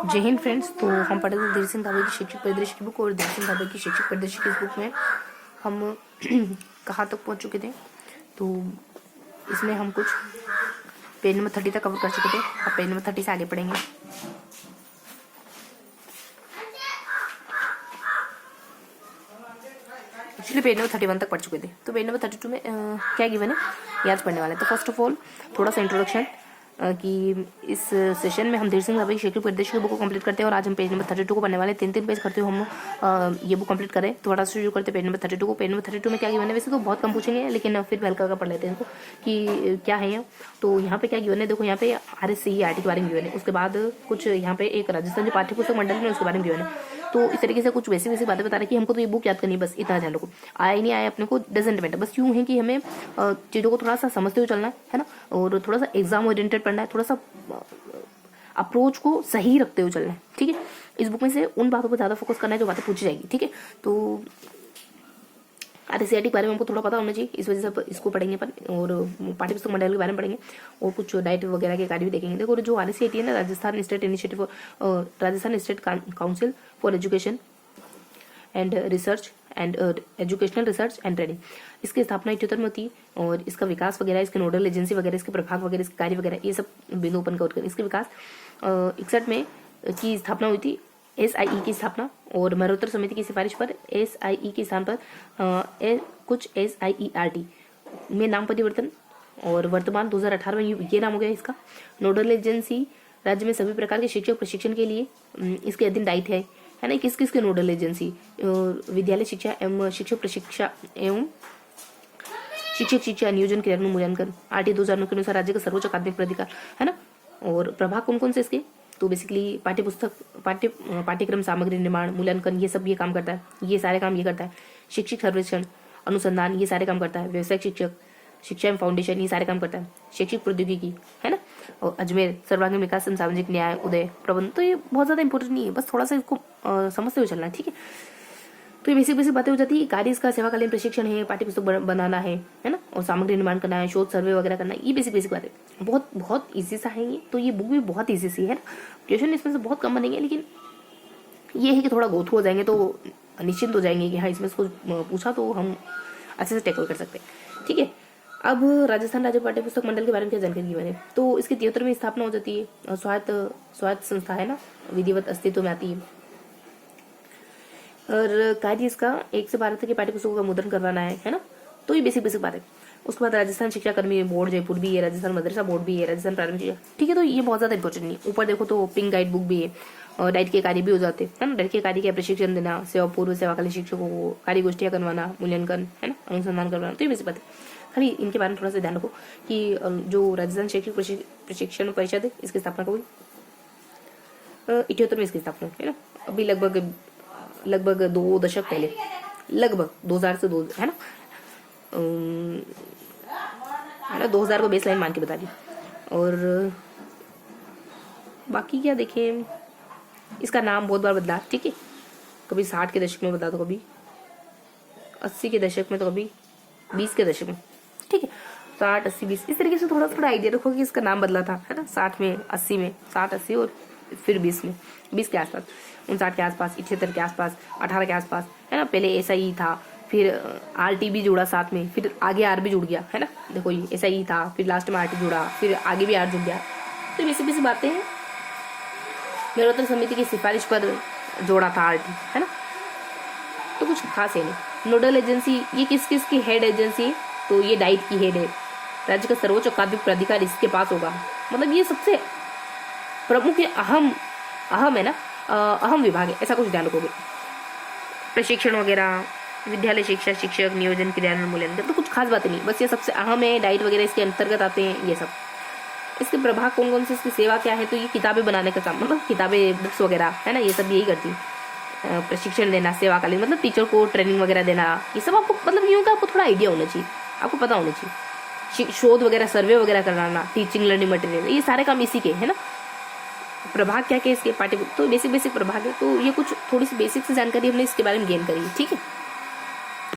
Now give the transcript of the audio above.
जय हिंद फ्रेंड्स। तो हम पढ़े थे धीर सिंह धाबे की शैक्षिक परिदृश्य की बुक, और धीर सिंह धाबे की शैक्षिक परिदृश्य की इस बुक में हम कहाँ तक पहुँच चुके थे। तो इसमें हम कुछ पेज नंबर 30 तक कवर कर चुके थे। अब पेज नंबर 30 से आगे पढ़ेंगे। एक्चुअली पेज नंबर 31 तक पढ़ चुके थे। तो पेज नंबर 32 में क्या गिवन है याद पढ़ने वाले। तो फर्स्ट ऑफ ऑल थोड़ा सा इंट्रोडक्शन कि इस सेशन में हम धीर सिंह धाबे की शैक्षिक परिदृश्य की बुक को कंप्लीट करते हैं, और आज हम पेज नंबर 32 को पढ़ने वाले। 3 पेज करते हुए हम ये बुक कंप्लीट करें। तो थोड़ा सा शुरू करते हैं पेज नंबर 32 को। पेज नंबर 32 में क्या गिवन है, वैसे तो बहुत कम पूछेंगे, लेकिन फिर भी हल्का पढ़ लेते हैं इनको कि क्या है ये। तो यहाँ पे क्या गिवन है, देखो यहाँ पे RSCERT के बारे में गिवन है। उसके बाद कुछ यहाँ पे एक राजस्थान जो पाठ्य पुस्तक मंडल में उसके बारे में गिवन है। तो इस तरीके से कुछ वैसी बातें बता रहे कि हमको तो ये बुक याद करनी है, बस इतना जान रखो। आया ही नहीं आया अपने को डजेंट मैटर, बस यूं है कि हमें चीज़ों को थोड़ा सा समझते हुए चलना है ना, और थोड़ा सा एग्जाम ओरिएंटेड पढ़ना है, थोड़ा सा अप्रोच को सही रखते हुए चलना है। ठीक है, इस बुक में से उन बातों पर ज़्यादा फोकस करना है जो बातें पूछी जाएगी। ठीक है, तो RSCERT के बारे में हमको थोड़ा पता होना चाहिए, इस वजह से इसको पढ़ेंगे अपन, और पाठ्य पुस्तक मंडल के बारे में पढ़ेंगे, और कुछ डाइट वगैरह के कार्य भी देखेंगे। देखो जो RSCERT है ना, Rajasthan state initiative, Rajasthan state council for education and research and educational research and training, इसकी स्थापना 78 में होती है, और इसका विकास वगैरह, इसके नोडल एजेंसी वगैरह, इसके प्रभाग वगैरह, इसके कार्य वगैरह, ये सब बिंदु ओपन कवर करें। इसके विकास 61 में की स्थापना हुई थी, SIE की स्थापना, और मरणोत्तर समिति की सिफारिश पर SIE के स्थान पर कुछ SIERT में नाम परिवर्तन, और वर्तमान 2018 में ये नाम हो गया इसका। नोडल एजेंसी राज्य में सभी प्रकार के शिक्षक प्रशिक्षण के लिए इसके अधीन दायित्व है ना। किस किस के नोडल एजेंसी, विद्यालय शिक्षा एवं शिक्षक प्रशिक्षा एवं शिक्षक शिक्षा नियोजन क्रियान्वयन मूल्यांकन RT 2009 के अनुसार राज्य का सर्वोच्च अकादमिक प्राधिकार है ना। और प्रभाग कौन कौन से इसके, तो बेसिकली पाठ्यक्रम सामग्री निर्माण मूल्यांकन, ये सब ये काम करता है, ये सारे काम ये करता है। शिक्षक सर्वेक्षण अनुसंधान, ये सारे काम करता है। व्यवसायिक शिक्षक शिक्षा एवं फाउंडेशन, ये सारे काम करता है। शैक्षिक प्रौद्योगिकी है ना, और अजमेर सर्वांगीण विकास एवं सामाजिक न्याय उदय प्रबंध। तो ये बहुत ज्यादा इंपॉर्टेंट नहीं है, बस थोड़ा सा इसको समझते हुए चलना है। ठीक है, तो ये बेसिक बातें हो जाती है। कार्य इसका सेवाकालीन प्रशिक्षण है, पाठ्य पुस्तक बनाना है ना, और सामग्री निर्माण करना है, शोध सर्वे वगैरह करना है। ये बेसिक बातें बहुत बहुत ईजी सा है ये। तो ये बुक भी बहुत ईजी सी है ना, क्वेश्चन इसमें से बहुत कम बनेंगे, लेकिन ये है कि थोड़ा गो थ्रू हो जाएंगे तो निश्चिंत हो जाएंगे कि हाँ इसमें से कुछ पूछा तो हम अच्छे से टैकल कर सकते हैं। ठीक है, अब राजस्थान राज्य पाठ्य पुस्तक मंडल के बारे में क्या जानकारी दी मैंने। तो इसकी 73वीं स्थापना हो जाती है। स्वायत्त संस्था है ना, विधिवत अस्तित्व में आती है, और कार्य इसका 1 से 12 तक के पाठ्य पुस्तकों का मुद्रण करवाना है ना। तो ये बेसिक बात है। उसके बाद राजस्थान शिक्षा कर्मी बोर्ड जयपुर भी है, राजस्थान मदरसा बोर्ड भी है, राजस्थान प्रारंभिक शिक्षा। ठीक है, तो ये बहुत ज्यादा इंपॉर्टेंट नहीं है। ऊपर देखो तो पिंक गाइड बुक भी है, और डाइट के कार्य भी हो जाते हैं ना। डाइट के कार्य का प्रशिक्षण देना, सेवा पूर्व सेवाकालीन शिक्षकों को कार्य गोष्ठियां करवाना, मूल्यांकन है ना, अनुसंधान करवाना। तो ये बेसिक बात है। खाली इनके बारे में थोड़ा सा ध्यान रखो कि जो राजस्थान शैक्षिक प्रशिक्षण परिषद है, इसकी स्थापना कभी 78 में इसकी स्थापना है ना। अभी लगभग 2 दशक पहले, लगभग 2000 से 2 है ना, 2000 को बेस लाइन मान के बता दी। और बाकी क्या देखें, इसका नाम बहुत बार बदला। ठीक है, कभी 60 के दशक में बता दो, कभी 80 के दशक में, तो कभी 20 के दशक में। ठीक है, 60 80 20 इस तरीके से थोड़ा आइडिया रखो कि इसका नाम बदला था है ना। 60 में 80 में 60 80 और फिर 20 में 20 के आसपास, 59 के आसपास, 78 के आसपास, 18 के आसपास है ना। पहले SIE था, फिर RT भी जुड़ा साथ में, फिर आगे R भी जुड़ गया है ना। देखो ये SIE था, फिर लास्ट में RT जुड़ा, फिर आगे भी R जुड़ गया। तो बेसिक बातें हैं। मरणोत्तर समिति की सिफारिश पर जोड़ा था RT है ना। तो कुछ खास है नहीं। नोडल एजेंसी, ये किस किस की हेड एजेंसी है, तो ये डाइट की हेड है। राज्य का सर्वोच्च अकादमिक प्राधिकार इसके पास होगा, मतलब ये सबसे प्रमुख अहम है ना, अहम विभाग है, ऐसा कुछ ध्यान रखोगे। प्रशिक्षण वगैरह, विद्यालय शिक्षा शिक्षक नियोजन क्रियान्वयन मूल्यांकन, तो कुछ खास बातें नहीं, बस ये सबसे अहम है। डाइट वगैरह इसके अंतर्गत आते हैं ये सब। इसके प्रभाग कौन कौन से, इसकी सेवा क्या है, तो ये किताबें बनाने का काम, मतलब किताबें बुक्स वगैरह है ना, ये सब यही करती है। प्रशिक्षण देना, सेवाकालीन मतलब टीचर को ट्रेनिंग वगैरह देना, ये सब आपको मतलब यूँ का आपको थोड़ा आइडिया होना चाहिए, आपको पता होना चाहिए। शोध वगैरह सर्वे वगैरह कराना, टीचिंग लर्निंग मटेरियल, ये सारे काम इसी के है ना। प्रभाग क्या क्या इसके पाठ्य, तो बेसिक प्रभाग है। तो ये कुछ थोड़ी सी बेसिक से जानकारी हमने इसके बारे में गेन करी है। ठीक है।